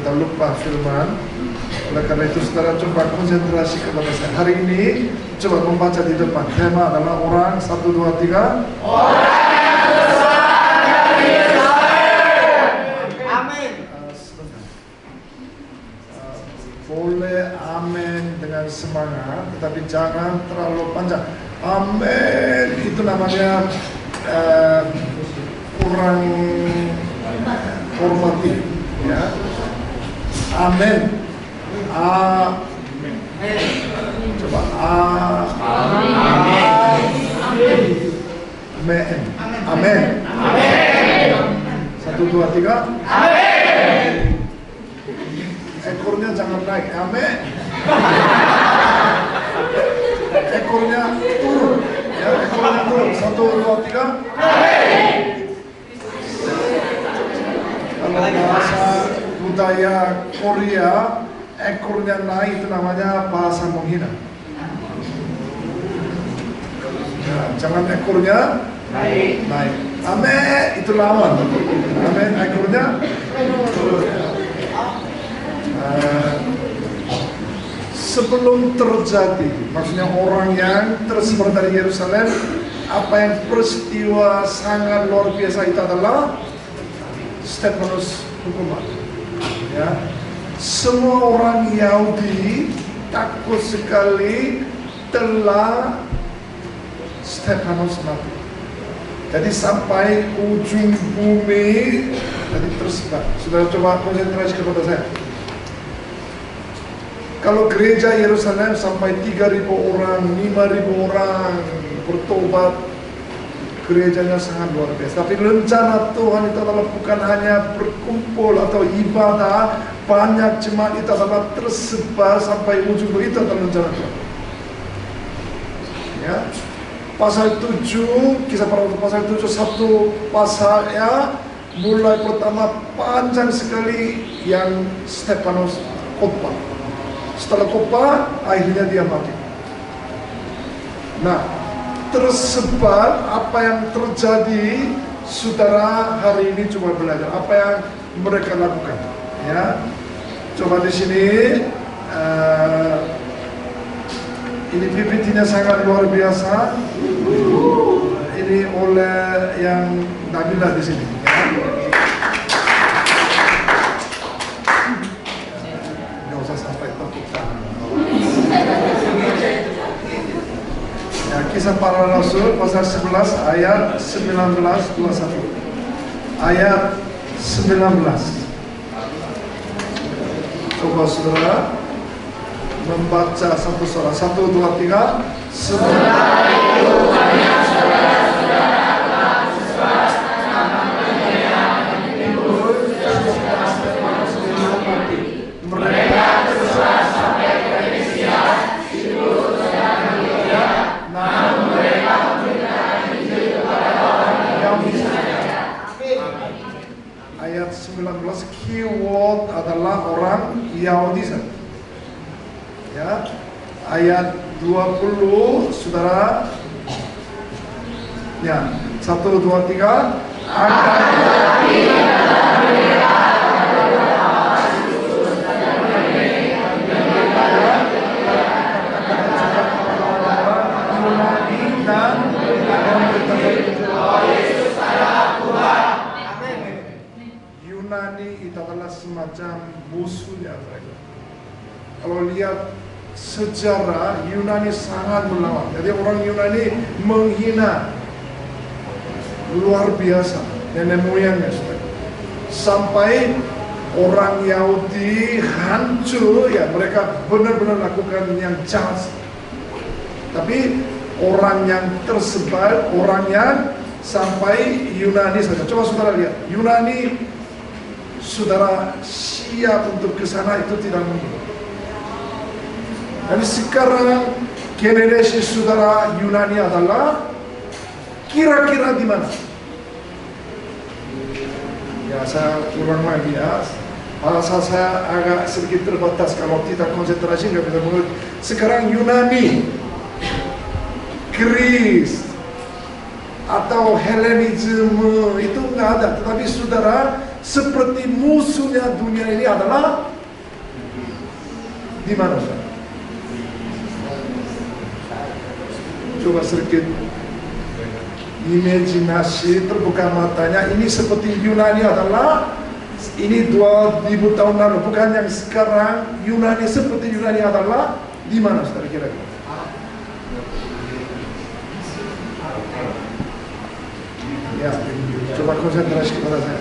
kita lupa firman. Oleh karena itu saudara coba konsentrasi kepada saya. Hari ini coba membaca di depan. Tema adalah orang 1, 2, 3. Amin. Boleh amin dengan semangat, tetapi jangan terlalu panjang. Amin itu namanya kurang hormati, ya. Amin. Coba amin. Amin. 1, 2, 3. Amin. Ekornya jangan naik, amin. Ekornya turun, ya, ekornya turun. 1, 2, 3. Amin. Kalau bahasa budaya Korea, ekornya naik itu namanya bahasa menghina. Ya, jangan ekornya naik. Amin itu lawan. Amin ekornya turun. Sebelum terjadi, maksudnya orang yang tersebar dari Yerusalem, apa yang peristiwa sangat luar biasa itu adalah Stefanus hukuman. Ya, semua orang Yahudi takut sekali telah Stefanus mati. Jadi sampai ujung bumi jadi tersebar. Saudara coba konsentrasi kepada saya. Kalau gereja Yerusalem sampai 3.000 orang, 5.000 orang bertobat, gerejanya sangat luar biasa. Tapi rencana Tuhan itu adalah bukan hanya berkumpul atau ibadah, banyak jemaat itu adalah tersebar sampai ujung bumi. Itu adalah rencana Tuhan. Ya. Pasal 7, kisah para rasul pasal 7, satu pasalnya mulai pertama panjang sekali yang Stefanus khotbah. Setelah khotbah, akhirnya dia mati. Nah, tersebar apa yang terjadi, saudara hari ini coba belajar apa yang mereka lakukan. Ya, coba di sini ini PPT-nya sangat luar biasa. Ini oleh yang Nabila di sini. Nggak usah sampai tepuk tangan. Ya, kisah para rasul pasal 11 ayat 19-21. Ayat 19. Coba saudara membaca satu suara. 1, 2, 3. Setelah itu banyak saudara-saudara telah tersebar nama-namanya yang menimbul dan setelah Stefanus mati. Mereka tersebar sampai ke Misia, Situs dan Antioquia, namun mereka memberitakan Injil kepada orang Yahudi saja. Ayat 19 keyword adalah orang Yahudi saja. Ya, ayat 20 saudara. Ya, 1, 2, 3. Akan tetapi mereka Yunani itu adalah semacam musuhnya mereka. Kalau lihat sejarah, Yunani sangat melawan. Jadi orang Yunani menghina luar biasa nenek moyangnya. Sampai orang Yahudi hancur, ya mereka benar-benar lakukan yang jahat. Tapi orang yang tersebar, orang yang sampai Yunani saja. Coba saudara lihat, Yunani saudara siap untuk ke sana itu tidak mungkin. Dan sekarang generasi saudara Yunani adalah kira-kira di mana? Ya saya ulang lagi ya. Bahasa saya agak sedikit terbatas kalau tidak konsentrasi nggak bisa mengerti. Sekarang Yunani, Greece atau Hellenisme itu nggak ada. Tetapi saudara seperti musuhnya dunia ini adalah di mana, saudara? Coba sedikit imajinasi, terbuka matanya. Ini seperti Yunani adalah, ini 2000 tahun lalu, bukan yang sekarang. Yunani seperti Yunani adalah di mana, saudara, kira-kira? Ya, coba konsentrasi kepada saya.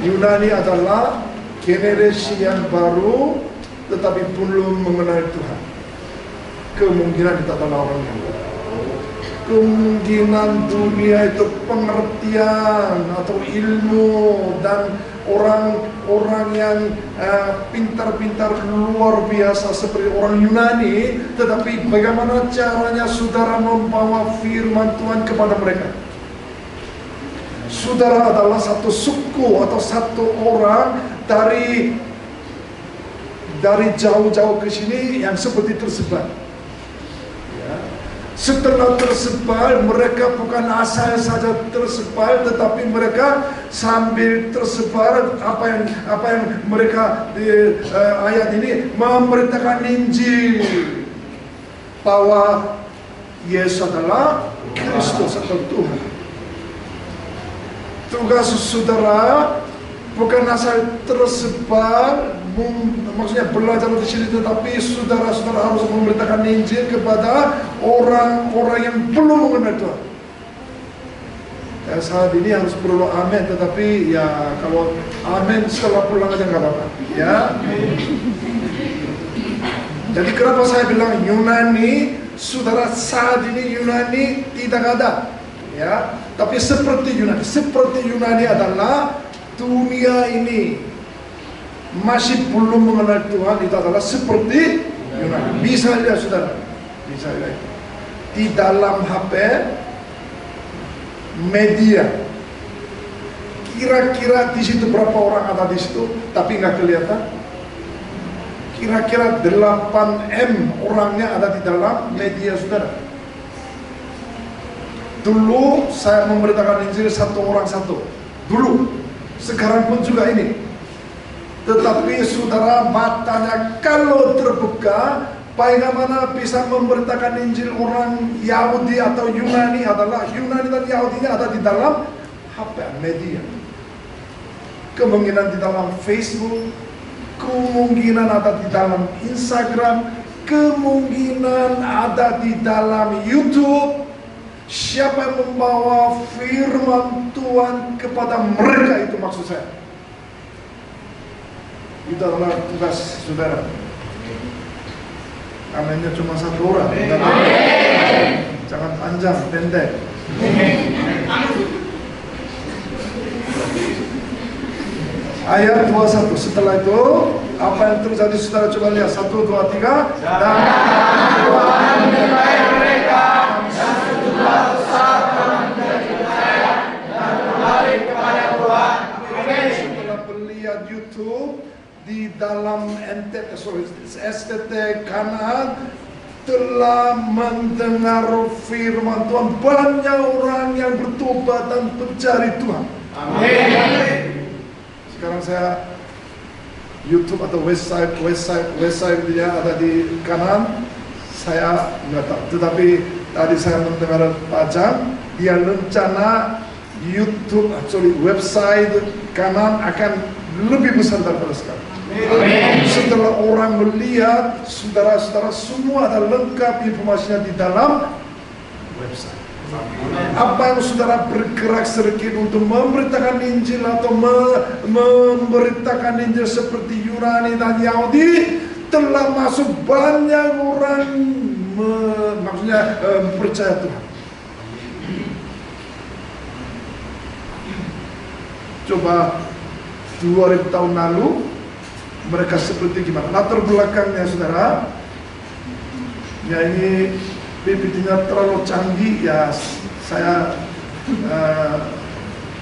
Yunani adalah generasi yang baru, tetapi belum mengenal Tuhan. Kemungkinan kita adalah orang yang baru. Kemungkinan dunia itu pengertian atau ilmu dan orang-orang yang pintar-pintar luar biasa seperti orang Yunani, tetapi bagaimana caranya saudara membawa firman Tuhan kepada mereka? Saudara adalah satu suku atau satu orang dari jauh-jauh ke sini yang seperti tersebar. Setelah tersebar, mereka bukan asal saja tersebar, tetapi mereka sambil tersebar apa yang mereka di ayat ini memberitakan Injil bahwa Yesus adalah Kristus atau Tuhan. Tugas saudara bukan asal tersebar, maksudnya belajar di sini, tetapi saudara-saudara harus memberitakan Injil kepada orang-orang yang belum mengenal Tuhan. Ya, saat ini harus perlu amin, tetapi ya kalau amin setelah pulang aja nggak apa-apa. Ya. Jadi kenapa saya bilang Yunani, saudara, saat ini Yunani tidak ada. Ya, tapi seperti Yunani adalah dunia ini masih belum mengenal Tuhan. Itu adalah seperti Yunani. Bisa lihat, saudara, bisa lihat di dalam HP media. Kira-kira di situ berapa orang ada di situ, tapi nggak kelihatan. Kira-kira 8M orangnya ada di dalam media, saudara. Dulu saya memberitakan Injil satu orang satu. Dulu, sekarang pun juga ini. Tetapi saudara, matanya kalau terbuka, bagaimana bisa memberitakan Injil orang Yahudi atau Yunani adalah Yunani dan Yahudinya ada di dalam HP media. Kemungkinan di dalam Facebook, kemungkinan ada di dalam Instagram, kemungkinan ada di dalam YouTube. Siapa yang membawa firman Tuhan kepada mereka, itu maksud saya. Itu adalah tugas saudara. Aminnya cuma satu orang. Jangan panjang, pendek. Ayat 21. Setelah itu apa yang terjadi, saudara coba lihat. 1, 2, 3. Dan Tuhan menyertai mereka, dan sejumlah besar orang menjadi percaya dan kembali kepada Tuhan. Setelah melihat YouTube di dalam STT Kanaan, telah mendengar firman Tuhan, banyak orang yang bertobat dan mencari Tuhan. Amin. Sekarang saya YouTube atau website dia ada di kanan, saya nggak tahu. Tetapi tadi saya mendengar Pak Jam, dia rencana YouTube, website kanan akan lebih besar daripada sekarang. Amin. Setelah orang melihat, saudara-saudara semua ada lengkap informasinya di dalam website. Apa yang saudara bergerak sedikit untuk memberitakan Injil atau memberitakan Injil seperti Yunani dan Yahudi, telah masuk banyak orang percaya Tuhan. Coba 2000 tahun lalu mereka seperti gimana? Latar belakangnya, saudara. Ya, ini PPT-nya terlalu canggih, ya saya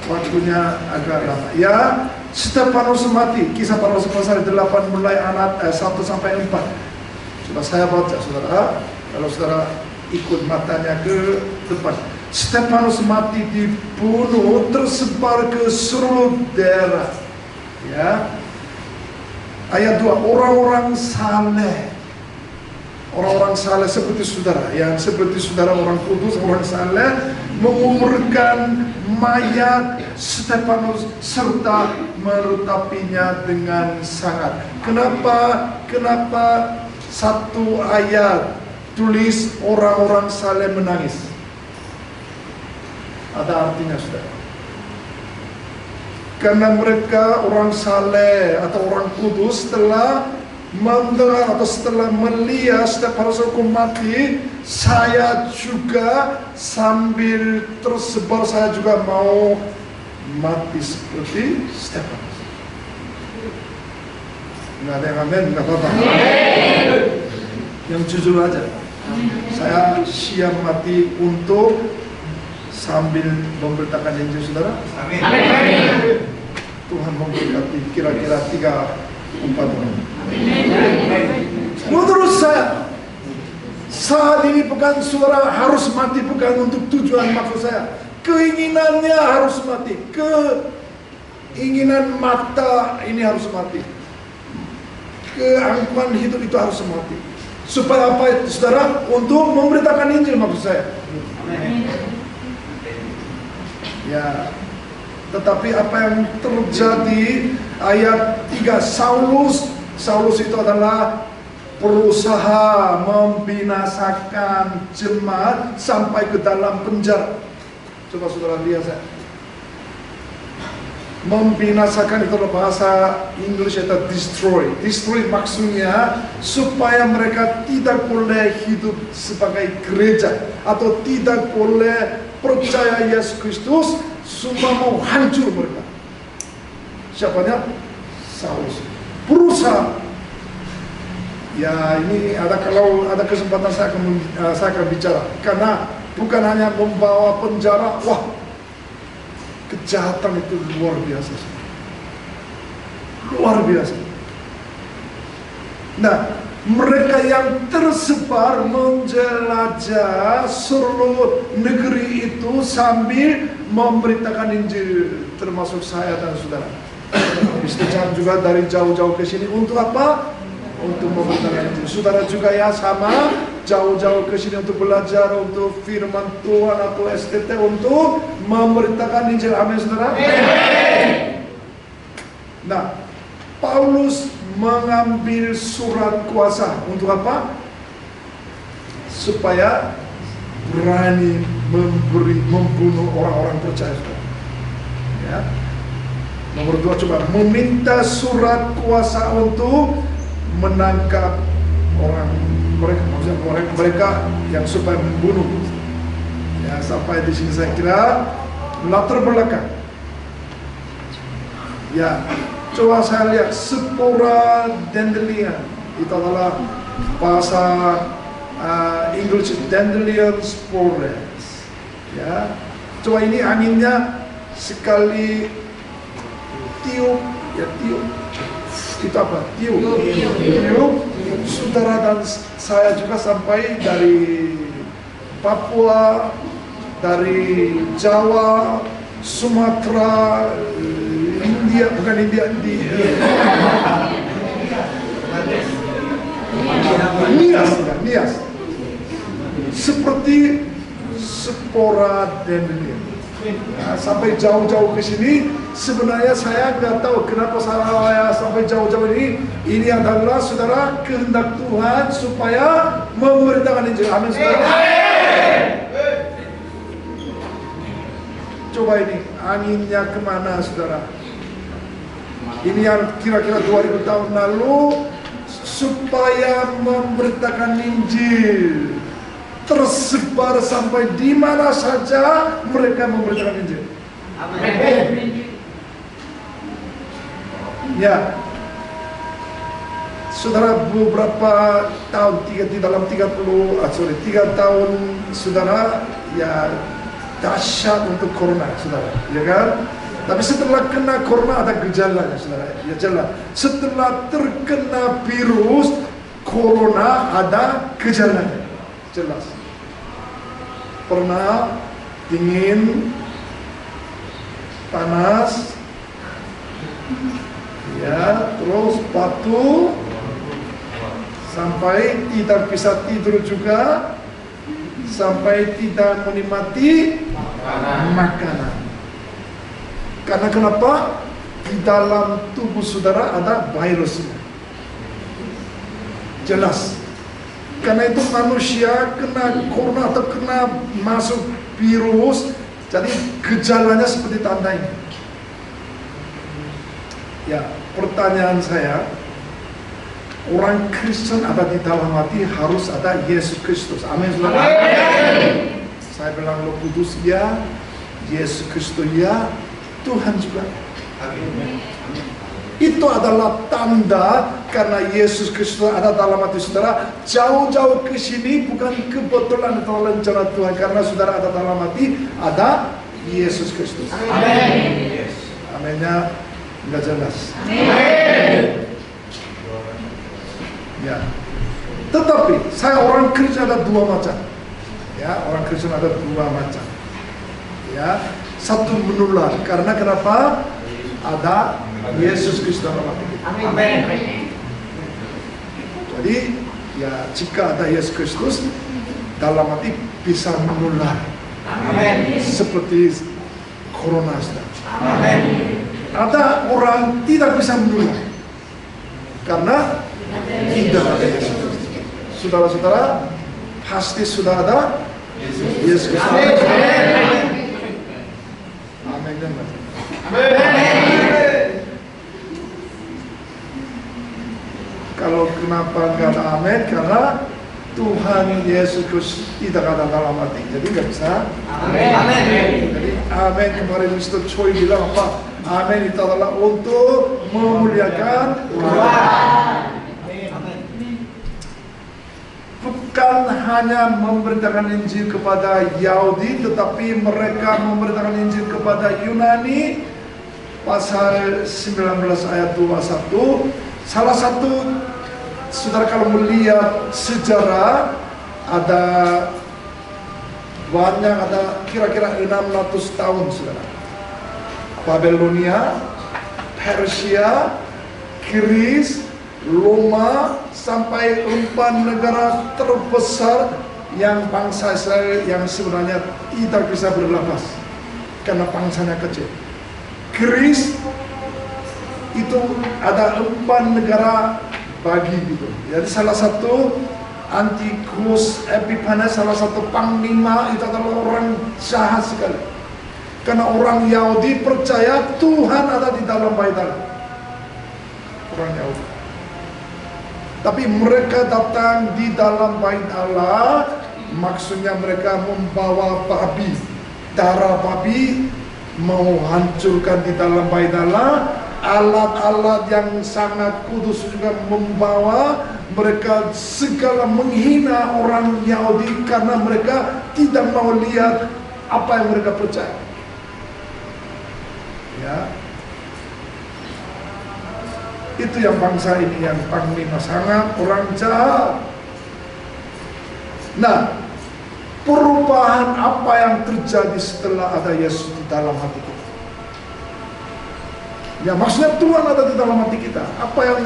waktunya agak lama. Ya, Stefanus mati. Kisah para Rasul pasal 8 mulai ayat 1 sampai 4. Coba saya baca, saudara. Kalau saudara ikut matanya ke depan. Stefanus mati dibunuh, tersebar ke seluruh daerah. Ya. Ayat 2, orang-orang saleh. Orang-orang saleh seperti saudara, yang seperti saudara orang kudus, orang saleh, menguburkan mayat Stefanus serta meratapinya dengan sangat. Kenapa satu ayat tulis orang-orang saleh menangis? Ada artinya, saudara. Karena mereka orang saleh atau orang kudus telah mendengar atau setelah melihat Stefanus hukum mati, saya juga sambil tersebar, saya juga mau mati seperti Stefanus. Nggak ada yang amin, nggak apa-apa. Yang jujur aja, saya siap mati untuk sambil memberitakan Injil, saudara. Amin. Tuhan memberkati kira-kira 3-4 orang. Menurut saya, saat ini bukan saudara harus mati, bukan untuk tujuan, maksud saya keinginannya harus mati, keinginan mata ini harus mati, keangkuhan hidup itu harus mati. Supaya apa itu, saudara? Untuk memberitakan Injil, maksud saya. Ya, tetapi apa yang terjadi ayat 3, Saulus itu adalah berusaha membinasakan jemaat sampai ke dalam penjara. Coba saudara lihat saya. Membinasakan itu adalah bahasa Inggris, itu destroy. Destroy maksudnya supaya mereka tidak boleh hidup sebagai gereja atau tidak boleh percaya Yesus Kristus, semua mau hancur mereka. Siapanya? Saulus. Berusaha. Ya, ini kalau ada kesempatan saya akan bicara, karena bukan hanya membawa penjara, wah, kejahatan itu luar biasa, luar biasa. Nah, mereka yang tersebar menjelajah seluruh negeri itu sambil memberitakan Injil, termasuk saya dan saudara. Istiqam juga dari jauh-jauh ke sini untuk apa? Untuk memberitakan Injil. Saudara juga ya sama, jauh-jauh ke sini untuk belajar untuk firman Tuhan atau STT untuk memberitakan Injil. Amin, saudara. Nah, Paulus mengambil surat kuasa untuk apa? Supaya berani membunuh orang-orang percaya. Ya. Nomor 2, coba meminta surat kuasa untuk menangkap orang mereka yang supaya membunuh. Ya, sampai di sini saya kira latar belakang. Ya, coba saya lihat spora dandelion, itu adalah bahasa Inggris, dandelion spores. Ya, coba ini anginnya sekali tiup, ya tiup. Itu apa? Tiup. Saudara dan saya juga sampai dari Papua, dari Jawa, Sumatera, India, bukan India, Nias, seperti spora dandelion. Nah, sampai jauh-jauh ke sini, sebenarnya saya nggak tahu kenapa saya sampai jauh-jauh ini. Ini adalah saudara kehendak Tuhan supaya memberitakan Injil. Amin, saudara. Coba ini anginnya kemana, saudara? Ini yang kira-kira 2000 tahun lalu supaya memberitakan Injil, tersebar sampai di mana saja mereka memberitakan Injil. Amin. Ya, saudara, beberapa tahun, dalam 3 tahun, saudara, ya dahsyat untuk corona, saudara, ya kan? Tapi setelah kena corona ada gejalanya, saudara, ya jelas. Setelah terkena virus corona ada gejalanya, jelas. Pernah dingin, panas, ya, terus batu, sampai tidak bisa tidur juga, sampai tidak menikmati makanan. Karena kenapa? Di dalam tubuh saudara ada virusnya. Jelas. Karena itu manusia kena corona atau kena masuk virus, jadi gejalanya seperti tanda ini. Ya, pertanyaan saya, orang Kristen ada di dalam hati harus ada Yesus Kristus. Amin, saudara. Saya bilang Roh Kudus ya, Yesus Kristus ya, Tuhan juga. Amin. Itu adalah tanda karena Yesus Kristus ada dalam hati saudara. Jauh-jauh ke sini bukan kebetulan atau rencana Tuhan, karena saudara ada dalam hati ada Yesus Kristus. Amin. Aminnya nggak jelas. Amin. Ya. Tetapi saya orang Kristen ada dua macam. Ya, orang Kristen ada dua macam. Ya, satu menular karena kenapa? Ada Yesus Kristus dalam hati kita. Amin. Jadi ya, jika ada Yesus Kristus dalam hati bisa menular. Amin. Seperti corona sedang. Amin. Ada orang tidak bisa menular karena tidak ada Yesus Kristus. Saudara-saudara, pasti sudah ada Yesus Kristus. Amin. Amin. Kalau kenapa nggak ada amin? Karena Tuhan Yesus Kristus tidak ada dalam hati, jadi nggak bisa. Amin. Jadi amin kemarin Mr. Choi bilang apa? Amin itu adalah untuk memuliakan Tuhan. Bukan hanya memberitakan Injil kepada Yahudi, tetapi mereka memberitakan Injil kepada Yunani. Pasal 19 ayat 21. Salah satu, saudara kalau melihat sejarah, ada banyak, ada kira-kira 600 tahun saudara. Babelonia, Persia, Greece, Roma, sampai 4 negara terbesar yang bangsa Israel yang sebenarnya tidak bisa berlepas karena bangsanya kecil. Greece itu ada 4 negara bagi gitu. Jadi salah satu Antiochus Epiphanes, salah satu panglima itu adalah orang jahat sekali. Karena orang Yahudi percaya Tuhan ada di dalam bait Allah. Orang Yahudi. Tapi mereka datang di dalam bait Allah, maksudnya mereka membawa babi, darah babi, mau hancurkan di dalam bait Allah. Alat-alat yang sangat kudus juga membawa. Mereka segala menghina orang Yahudi karena mereka tidak mau lihat apa yang mereka percaya. Ya, itu yang bangsa ini yang panglima sangat orang jahat. Nah, perubahan apa yang terjadi setelah ada Yesus di dalam hati kita? Ya, maksudnya Tuhan ada di dalam hati kita. Apa yang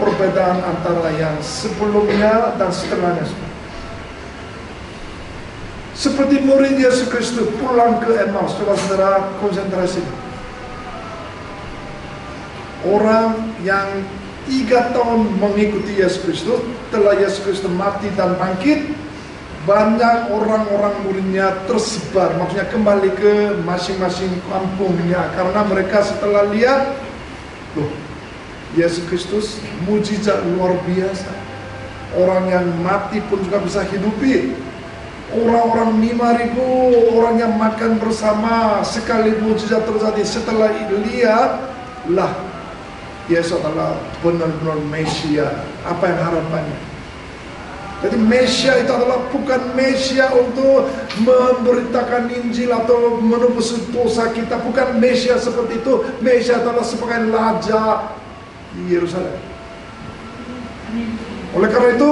perbedaan antara yang sebelumnya dan setelahnya? Seperti murid Yesus Kristus pulang ke Emmaus. Coba saudara konsentrasi. Orang yang 3 tahun mengikuti Yesus Kristus, setelah Yesus Kristus mati dan bangkit, banyak orang-orang muridnya tersebar, maksudnya kembali ke masing-masing kampungnya, karena mereka setelah lihat, loh, Yesus Kristus mujizat luar biasa. Orang yang mati pun juga bisa hidupi. Orang-orang 5.000 orang yang makan bersama, sekali mujizat terjadi. Setelah lihat, lah, Yesus adalah benar-benar Mesia. Apa yang harapannya? Jadi Mesia itu adalah bukan Mesia untuk memberitakan Injil atau menebus dosa kita. Bukan Mesia seperti itu. Mesia adalah sebagai raja di Yerusalem. Oleh karena itu,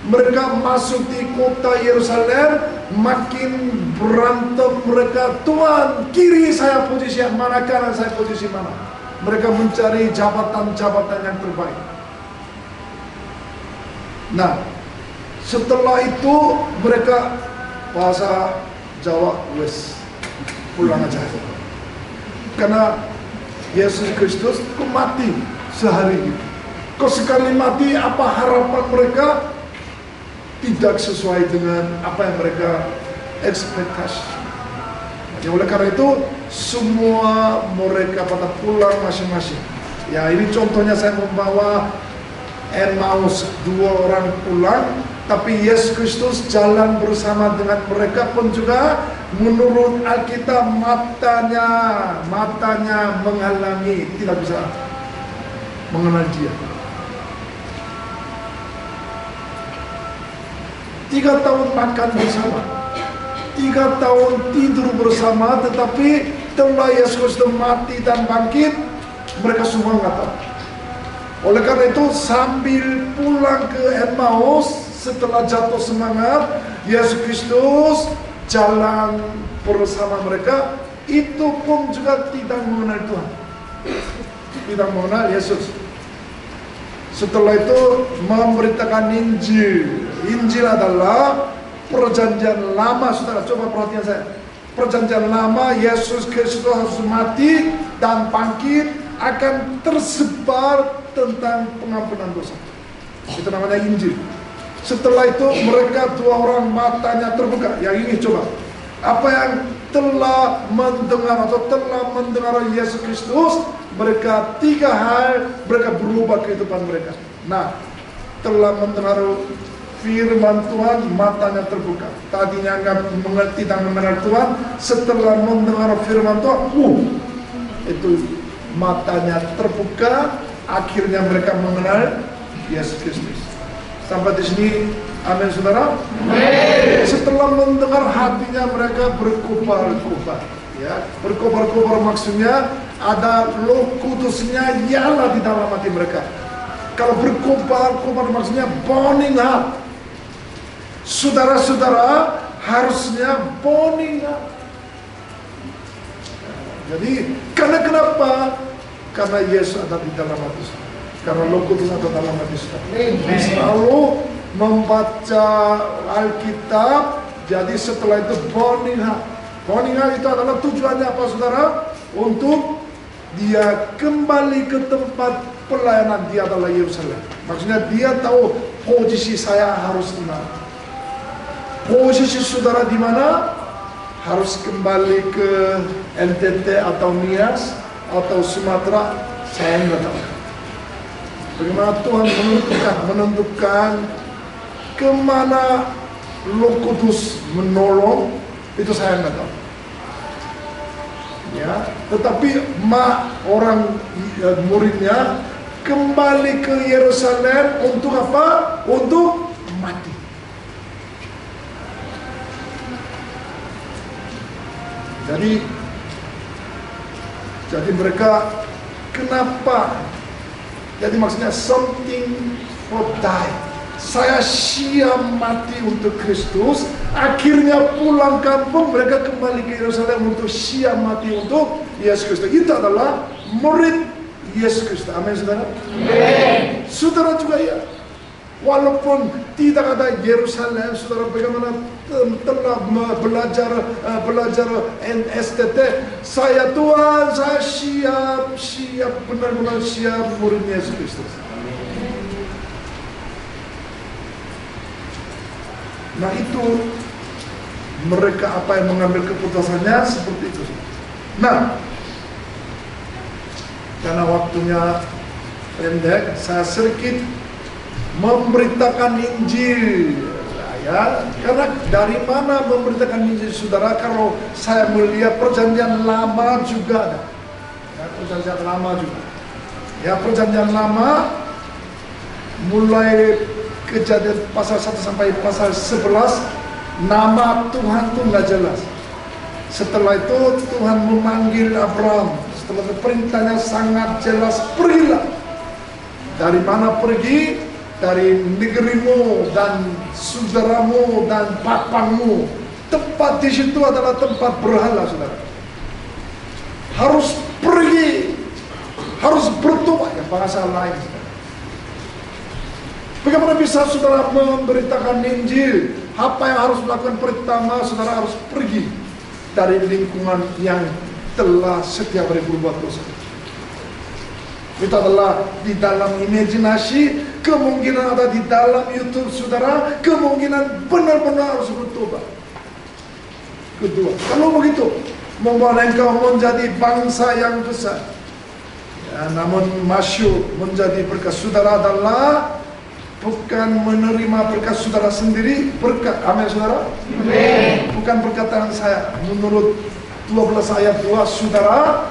mereka masuk di kota Yerusalem, makin berantem mereka. Tuhan, kiri saya posisi yang mana, kanan saya posisi mana. Mereka mencari jabatan-jabatan yang terbaik. Nah, setelah itu mereka bahasa Jawa wes pulang aja. Karena Yesus Kristus kok mati sehari itu. Kok sekali mati, apa harapan mereka tidak sesuai dengan apa yang mereka ekspektasi. Jadi oleh karena itu semua mereka pada pulang masing-masing. Ya, ini contohnya saya membawa Emmaus, 2 orang pulang, tapi Yesus Kristus jalan bersama dengan mereka pun juga menurut Alkitab matanya menghalangi, tidak bisa mengenal dia. 3 tahun makan bersama, 3 tahun tidur bersama, tetapi setelah Yesus Kristus mati dan bangkit, mereka semua nggak tahu. Oleh karena itu sambil pulang ke Emmaus, setelah jatuh semangat, Yesus Kristus jalan bersama mereka, itu pun juga tidak mengenal Tuhan, tidak mengenal Yesus. Setelah itu memberitakan Injil. Injil adalah perjanjian lama, saudara. Coba perhatian saya. Perjanjian lama, Yesus Kristus harus mati dan bangkit, akan tersebar tentang pengampunan dosa. Itu namanya Injil. Setelah itu mereka 2 orang matanya terbuka. Yang ini coba, apa yang telah mendengar atau telah mendengar Yesus Kristus, mereka 3 hal, mereka berubah kehidupan mereka. Nah, telah mendengar firman Tuhan, matanya terbuka. Tadinya nggak mengerti dan mendengar Tuhan, setelah mendengar firman Tuhan, itu matanya terbuka, akhirnya mereka mengenal Yesus Kristus. Sampai di sini, amin saudara. Amin. Setelah mendengar, hatinya mereka berkobar-kobar. Ya, berkobar-kobar maksudnya ada Roh Kudusnya nyala di dalam hati mereka. Kalau berkobar-kobar maksudnya burning up. Saudara-saudara harusnya burning up. Jadi kenapa? Karena Yesus ada di dalam hati kita. Karena Roh Kudus ada dalam hati kita. Selalu membaca Alkitab. Jadi setelah itu burning up. Burning up itu adalah tujuannya apa saudara? Untuk dia kembali ke tempat pelayanan dia adalah Yerusalem. Maksudnya dia tahu posisi saya harus di mana. Posisi saudara di mana? Harus kembali ke NTT atau Nias atau Sumatera, saya nggak tahu. Bagaimana Tuhan menentukan kemana Roh Kudus menolong, itu saya nggak tahu. Ya, tetapi orang muridnya kembali ke Yerusalem untuk apa? Untuk mati. Jadi mereka kenapa? Jadi maksudnya something for die. Saya siap mati untuk Kristus. Akhirnya pulang kampung, mereka kembali ke Yerusalem untuk siap mati untuk Yesus Kristus. Itu adalah murid Yesus Kristus. Amin saudara. Amin. Saudara juga ya. Walaupun tidak ada Yerusalem, saudara bagaimana telah belajar NSTT, saya Tuhan, saya siap benar-benar siap murid Yesus Kristus. Nah itu mereka apa yang mengambil keputusannya seperti itu. Nah, karena waktunya pendek, saya sedikit memberitakan Injil. Ya, karena dari mana memberitakan Injil saudara? Kalau saya melihat perjanjian lama juga ada. Ya, perjanjian lama juga. Ya, perjanjian lama mulai Kejadian pasal 1 sampai pasal 11, nama Tuhan tuh nggak jelas. Setelah itu Tuhan memanggil Abraham. Setelah itu perintahnya sangat jelas, pergilah. Dari mana pergi? dari negerimu dan saudaramu dan papamu. Tempat di situ adalah tempat berhala, saudara. Harus pergi, harus bertobat, yang bahasa lain, saudara. Bagaimana bisa saudara memberitakan Injil? Apa yang harus dilakukan? Pertama, saudara harus pergi dari lingkungan yang telah setiap hari berbuat dosa. Itu adalah di dalam imajinasi, kemungkinan ada di dalam YouTube saudara, kemungkinan benar-benar harus bertobat. Kedua, kalau begitu, membuat engkau menjadi bangsa yang besar. Ya, namun masyhur menjadi berkat saudara adalah bukan menerima berkat saudara sendiri, berkat, amin saudara? Amin. Bukan perkataan saya, menurut 12 ayat 2, saudara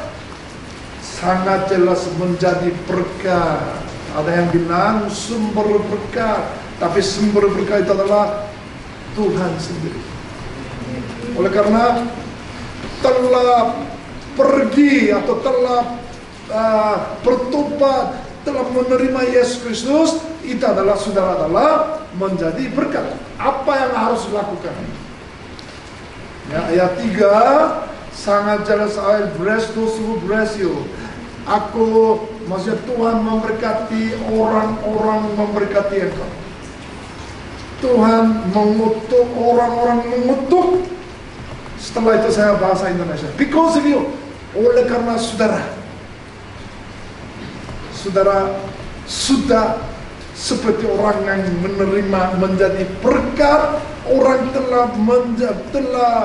sangat jelas menjadi berkat. Ada yang bilang sumber berkat, tapi sumber berkat itu adalah Tuhan sendiri. Oleh karena telah pergi atau telah bertobat, telah menerima Yesus Kristus, itu adalah saudara adalah menjadi berkat. Apa yang harus dilakukan? Ya, ayat 3 sangat jelas, I bless those who bless you. Aku, maksudnya Tuhan memberkati orang-orang memberkati engkau. Tuhan mengutuk orang-orang mengutuk. Setelah itu saya bahasa Indonesia. Because of you, oleh karena saudara sudah seperti orang yang menerima menjadi berkat. Orang telah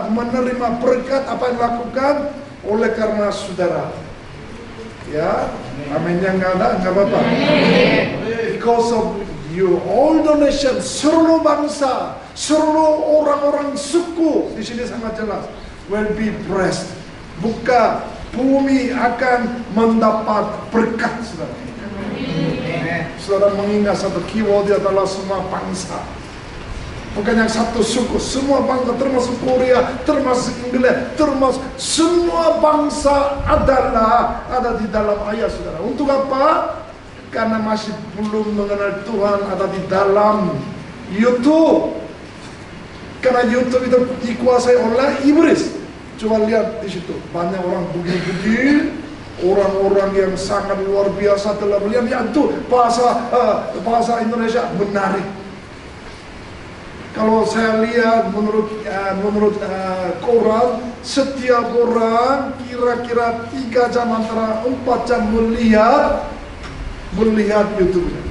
menerima berkat. Apa yang dilakukan? Oleh karena saudara. Ya, aminnya nggak ada, nggak apa-apa. Because of you, all the nation, seluruh bangsa, seluruh orang-orang suku, di sini sangat jelas, will be blessed. Buka bumi akan mendapat berkat, saudara. Saudara mengingat satu keyword adalah semua bangsa. Bukan yang satu suku, semua bangsa, termasuk Korea, termasuk Inggris, termasuk semua bangsa ada di dalam ayat, saudara. Untuk apa? Karena masih belum mengenal Tuhan, ada di dalam YouTube. Karena YouTube itu dikuasai oleh iblis. Coba lihat di situ, banyak orang bugil-bugil, orang-orang yang sangat luar biasa telah melihat. Ya itu bahasa Indonesia menarik. Kalau saya lihat menurut koran, setiap orang kira-kira 3 jam antara 4 jam melihat YouTube-nya.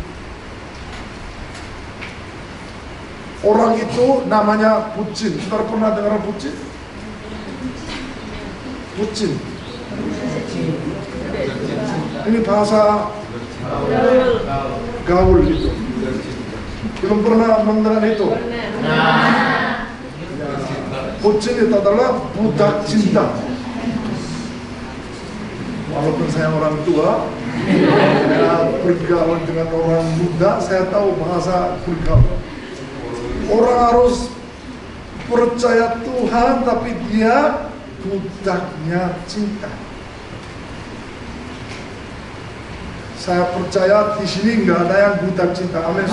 Orang itu namanya Pucin. Saudara pernah dengar Pucin? Pucin. Ini bahasa gaul gitu. Belum pernah mendengar itu? Pucin itu adalah budak cinta. Walaupun saya orang tua, saya bergaul dengan orang muda, saya tahu bahasa bergaul. Orang harus percaya Tuhan, tapi dia budaknya cinta. Saya percaya di sini nggak ada yang budak cinta. Amin.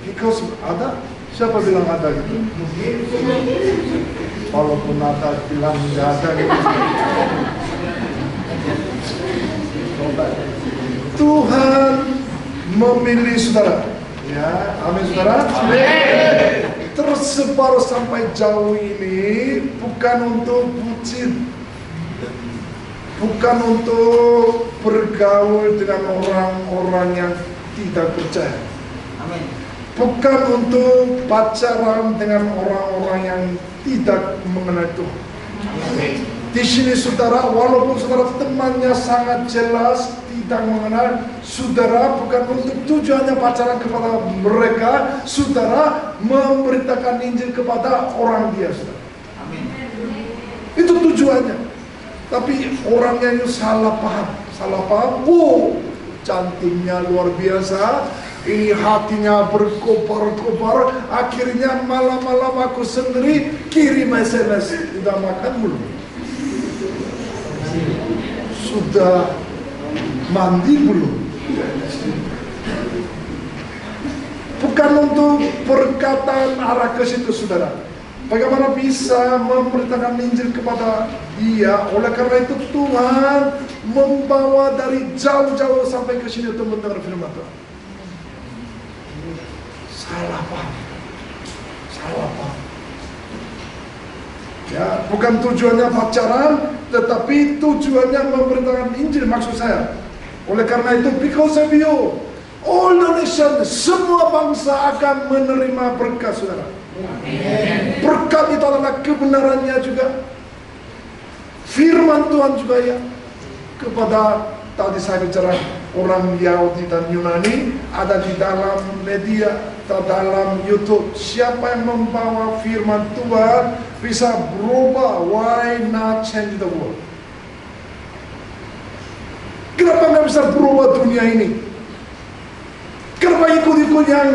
Because ada, siapa bilang ada gitu? Walaupun ada bilang nggak ada gitu. Tuhan memilih saudara. Ya, amin saudara. Tersebar sampai jauh ini bukan untuk bucin, bukan untuk bergaul dengan orang-orang yang tidak percaya. Amin. Bukan untuk pacaran dengan orang-orang yang tidak mengenal Tuhan. Amin. Di sini saudara, walaupun saudara temannya sangat jelas tidak mengenal, saudara bukan untuk tujuannya pacaran kepada mereka, saudara memberitakan Injil kepada orang dia, saudara. Amin. Itu tujuannya. Tapi orangnya itu salah paham. Oh, cantiknya luar biasa, ini hatinya berkobar-kobar, akhirnya malam-malam aku sendiri kirim SMS, udah makan belum? Sudah mandi belum? Bukan untuk perkataan arah ke situ, saudara. Bagaimana bisa memberitakan Injil kepada dia? Oleh karena itu Tuhan membawa dari jauh-jauh sampai ke sini untuk mendengar firman Tuhan. Salah paham. Salah paham. Ya, bukan tujuannya pacaran, tetapi tujuannya memberitakan Injil, maksud saya. Oleh karena itu, because of you, all the nation, semua bangsa akan menerima berkat, saudara. Amen. Berkat itu adalah kebenarannya juga, firman Tuhan juga ya. Kepada tadi saya bicara orang Yahudi dan Yunani, ada di dalam media, dalam YouTube. Siapa yang membawa firman Tuhan bisa berubah. Why not change the world? Kenapa nggak bisa berubah dunia ini? Kenapa ikut-ikut yang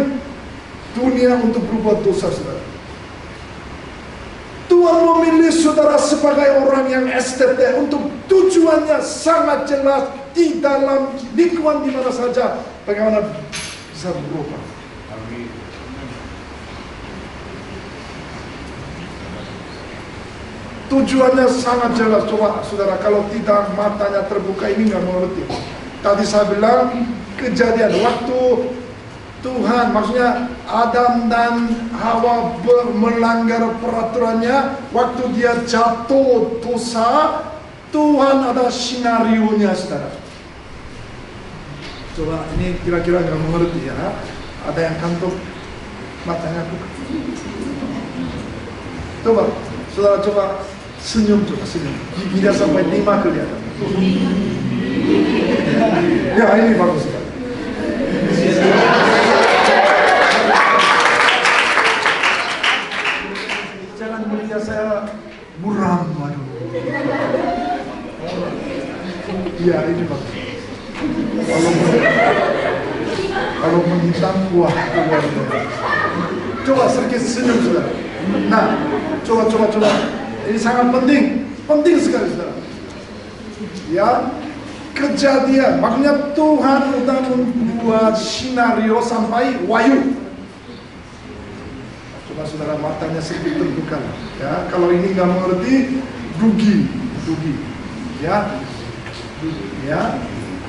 dunia untuk berbuat dosa, saudara? Tuhan memilih saudara sebagai orang yang STT untuk tujuannya sangat jelas di dalam lingkungan di mana saja. Bagaimana bisa berubah? Amin. Tujuannya sangat jelas. Coba saudara, kalau tidak matanya terbuka ini nggak mengerti. Tadi saya bilang kejadian waktu Tuhan, maksudnya Adam dan Hawa melanggar peraturannya, waktu dia jatuh dosa, Tuhan ada sinarionya, saudara. Coba ini kira-kira nggak mengerti ya. Ada yang kantuk matanya buka. Coba, saudara coba senyum, coba senyum. Giginya sampai 5 kelihatan. Ya ini bagus sekali. Jangan melihat saya buram, waduh. Iya ini bagus. Kalau menghitam, wah keluar. Coba sedikit senyum, saudara. Nah, coba. Ini sangat penting sekali, saudara. Ya, kejadian, makanya Tuhan sudah membuat skenario sampai Wahyu. Coba saudara matanya sedikit terbuka, ya. Kalau ini nggak mengerti, rugi, ya.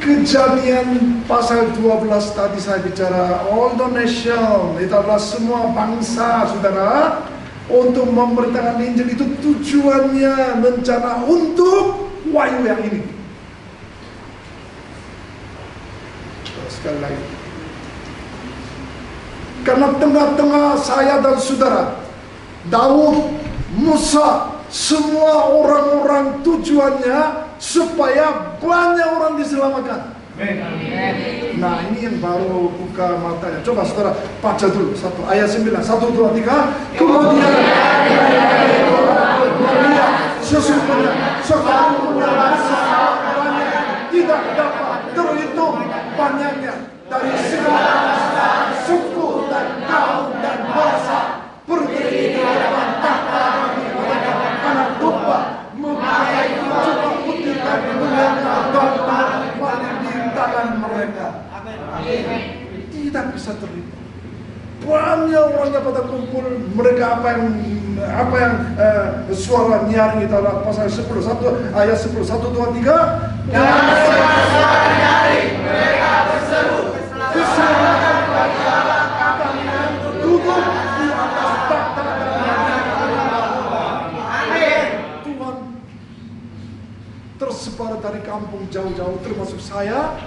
Kejadian pasal 12 tadi saya bicara, all the nation, itu adalah semua bangsa, saudara. Untuk memberitakan Injil itu tujuannya rencana untuk Wahyu yang ini. Sekali lagi, karena tengah-tengah saya dan saudara, Daud, Musa, semua orang-orang tujuannya supaya banyak orang diselamatkan. Nah ini yang baru buka matanya. Coba saudara baca dulu satu ayat 9, 1, 2, 3. Kemudian melihat sesungguhnya sekarang bangsa banyak tidak dapat terhitung banyaknya dari segala bangsa, suku dan kaum dan bahasa berdiri di hadapan tahta anak domba, memakai jubah putih dan mengangkat domba di tangan mereka. Tidak bisa terhitung. Banyak orangnya pada kumpul. Mereka apa yang suara nyaring itu adalah pasal 10, 1 ayat 10, 1, 2, 3. Dan suara nyaring mereka berseru, keselamatan bagi Allah kami yang duduk di atas takhta dan amin. Tuhan tersebar dari kampung jauh-jauh termasuk saya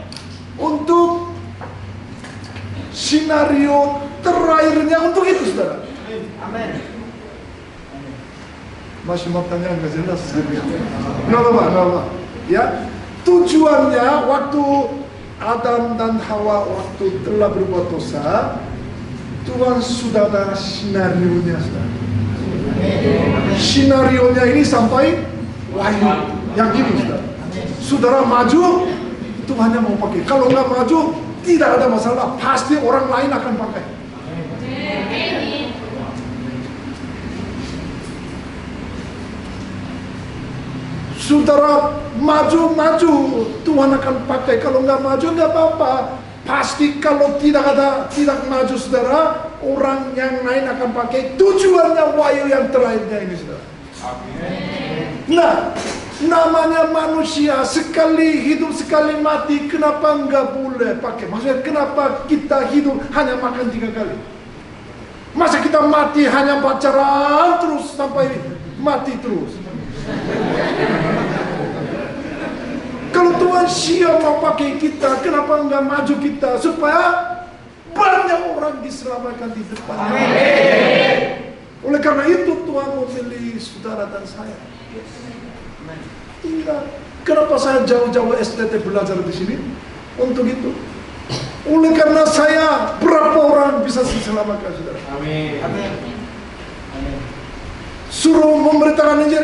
untuk skenario terakhirnya untuk itu, saudara. Amin. Masih matanya nggak jelas. Nggak apa. Ya, tujuannya waktu Adam dan Hawa waktu telah berbuat dosa, Tuhan sudah ada skenario-nya, saudara. Skenario-nya ini sampai Wahyu yang ini, saudara. Saudara maju, Tuhan yang mau pakai. Kalau nggak maju, tidak ada masalah. Pasti orang lain akan pakai. Saudara maju, Tuhan akan pakai. Kalau nggak maju nggak apa-apa. pasti kalau tidak maju saudara, orang yang lain akan pakai tujuannya wahyu yang terakhirnya ini saudara. Nah, namanya manusia sekali hidup sekali mati, kenapa enggak boleh pakai? Maksudnya kenapa kita hidup hanya makan 3 kali? Masa kita mati hanya pacaran terus sampai mati terus? Kalau Tuhan siap mau pakai kita, kenapa enggak maju kita supaya banyak orang diselamatkan di depan? Oleh karena itu Tuhan memilih saudara dan saya. Tidak. Kenapa saya jauh-jauh STT belajar di sini? Untuk itu. Oleh karena saya, berapa orang bisa diselamatkan saudara? Amin. Suruh memberitakan Injil,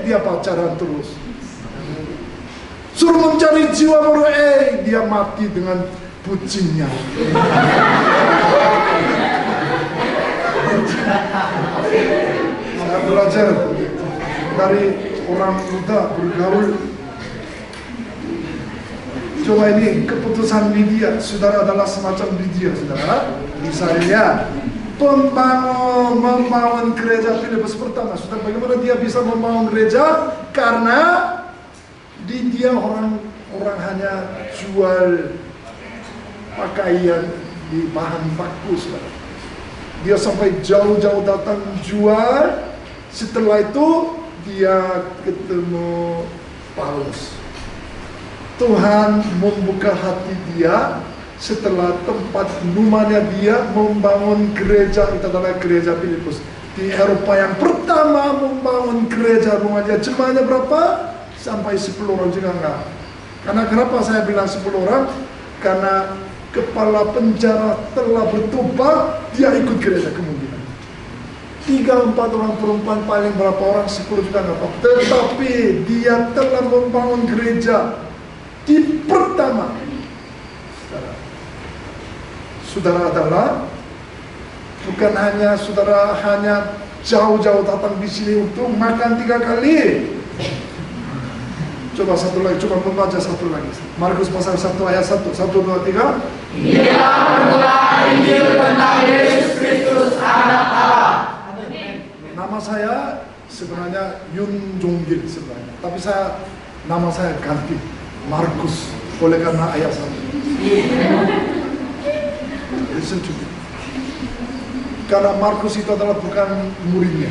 dia pacaran terus. Suruh mencari jiwa baru, dia mati dengan bucinnya. Saya belajar dari orang muda bergaul. Coba ini keputusan Lydia, saudara adalah semacam Lydia, saudara. Misalnya, membangun gereja Filipus pertama. Saudara, bagaimana dia bisa membangun gereja? Karena dia orang hanya jual pakaian di bahan baku, saudara. Dia sampai jauh-jauh datang jual. Setelah itu dia ketemu Paulus. Tuhan membuka hati dia setelah tempat rumahnya dia membangun gereja. Itu adalah gereja Filipus di Eropa yang pertama membangun gereja. Rumahnya jemaahnya berapa? Sampai 10 orang juga enggak. Karena kenapa saya bilang 10 orang? Karena kepala penjara telah bertobat, dia ikut gereja kemungkinan. 3-4 orang perempuan, paling berapa orang? 10 juga enggak apa-apa. Tetapi dia telah membangun gereja di pertama. Saudara adalah bukan hanya saudara hanya jauh-jauh datang di sini untuk makan 3 kali. Coba satu lagi, coba membaca satu lagi. Markus pasal 1 ayat 1, 1, 2, 3. Ia berdoa Injil tentang Yesus Kristus Anak Allah. Nama saya sebenarnya Yun Jonggil sebenarnya, tapi nama saya ganti Markus oleh karena ayat 1. Listen to me. Karena Markus itu adalah bukan muridnya.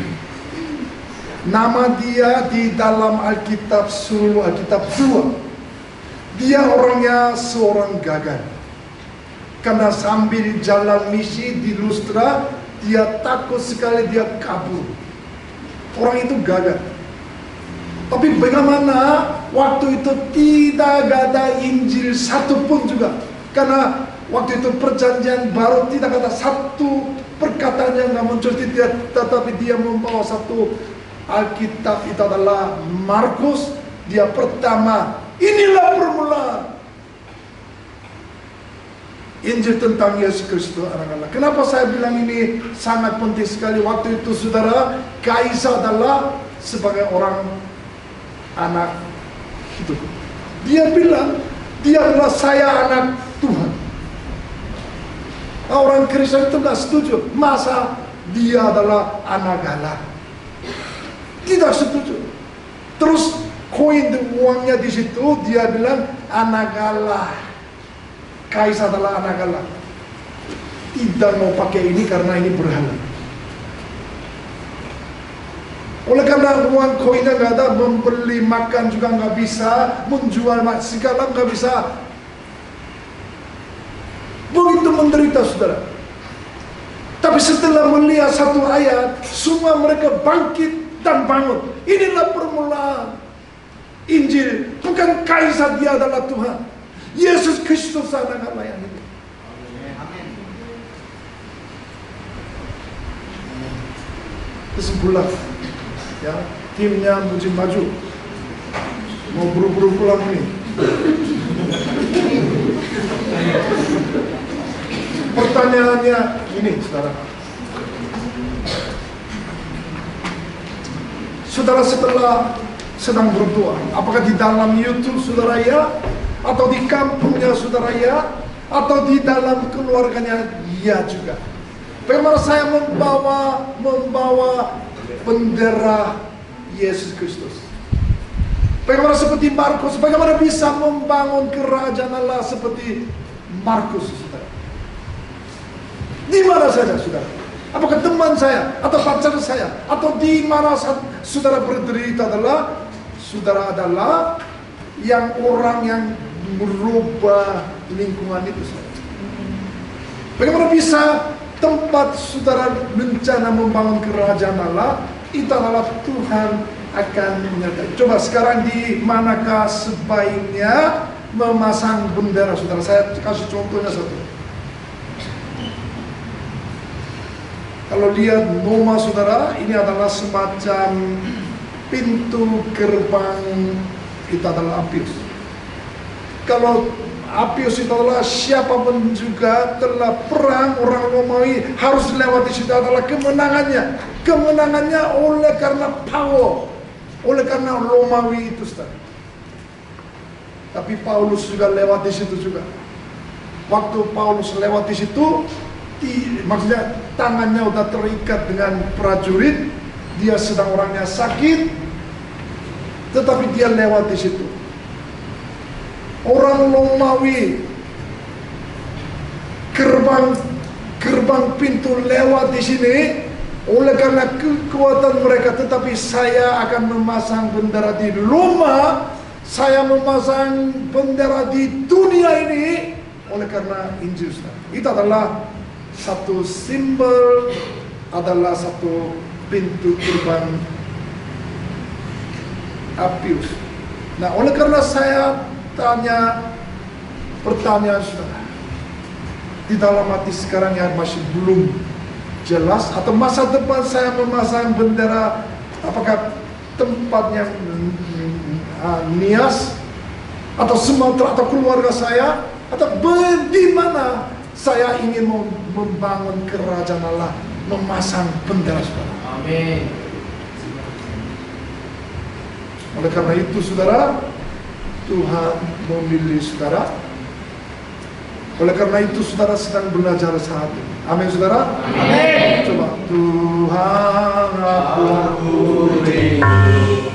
Nama dia di dalam Alkitab, seluruh Alkitab 2. Dia orangnya seorang gagal. Karena sambil jalan misi di Lustra, dia takut sekali, dia kabur. Orang itu gagal. Tapi bagaimana waktu itu tidak ada Injil satupun juga. Karena waktu itu perjanjian baru tidak ada satu perkataan yang nggak muncul. Tetapi dia membawa satu Alkitab, itu adalah Markus. Dia pertama. Inilah permulaan Injil tentang Yesus Kristus Anak Allah. Kenapa saya bilang ini sangat penting sekali? Waktu itu saudara, Kaisar adalah sebagai orang anak hidup. Dia bilang, dia adalah saya anak Tuhan. Orang Kristen itu gak setuju. Masa dia adalah anak Allah? Tidak setuju. Terus koin uangnya di situ, dia bilang anak Allah. Kaisar adalah anak Allah. Tidak mau pakai ini karena ini berhala. Oleh karena uang koinnya nggak ada, membeli makan juga nggak bisa, menjual segala nggak bisa. Begitu menderita saudara. Tapi setelah melihat satu ayat, semua mereka bangkit dan bangun. Inilah permulaan Injil. Bukan Kaisar, dia adalah Tuhan. Yesus Kristus Anak Allah yang hidup. Kesimpulan, ya, timnya mesti maju. Mau buru-buru pulang ini. Pertanyaannya ini, saudara. Saudara setelah sedang berdoa, apakah di dalam YouTube saudara ya, atau di kampungnya saudara ya, atau di dalam keluarganya, ya juga. Bagaimana saya membawa bendera Yesus Kristus. Bagaimana seperti Markus, bagaimana bisa membangun kerajaan Allah seperti Markus, saudara. Di mana saja, saudara. Apakah teman saya, atau pacar saya, atau di mana saudara berderita adalah, saudara adalah yang orang yang merubah lingkungan itu, saudara. Bagaimana bisa tempat saudara rencana membangun kerajaan Allah, itu adalah Tuhan akan menyertai. Coba sekarang di manakah sebaiknya memasang bendera, saudara? Saya kasih contohnya satu. Kalau lihat Noma, saudara, ini adalah semacam pintu gerbang, itu adalah Appius. Kalau Appius itu adalah siapapun juga telah perang, orang Romawi harus lewati situ, adalah kemenangannya. Kemenangannya oleh karena power, oleh karena Romawi itu, saudara. Tapi Paulus juga lewat di situ juga. Waktu Paulus lewat di situ, maksudnya tangannya udah terikat dengan prajurit, dia sedang orangnya sakit, tetapi dia lewat di situ. Orang Romawi gerbang pintu lewat di sini oleh karena kekuatan mereka, tetapi saya akan memasang bendera di Roma, saya memasang bendera di dunia ini oleh karena Injil. Itu adalah satu simbol, adalah satu pintu gerbang Appius. Nah, oleh karena saya tanya pertanyaan, saudara, di dalam hati sekarang yang masih belum jelas, atau masa depan saya memasang bendera, apakah tempatnya Nias atau Sumatera atau keluarga saya, atau di mana saya ingin membangun kerajaan Allah, memasang bendera, saudara. Amin. Oleh karena itu, saudara, Tuhan memilih saudara. Oleh karena itu, saudara sedang belajar saat ini. Amin, saudara. Amin. Coba, Tuhan aku rindu.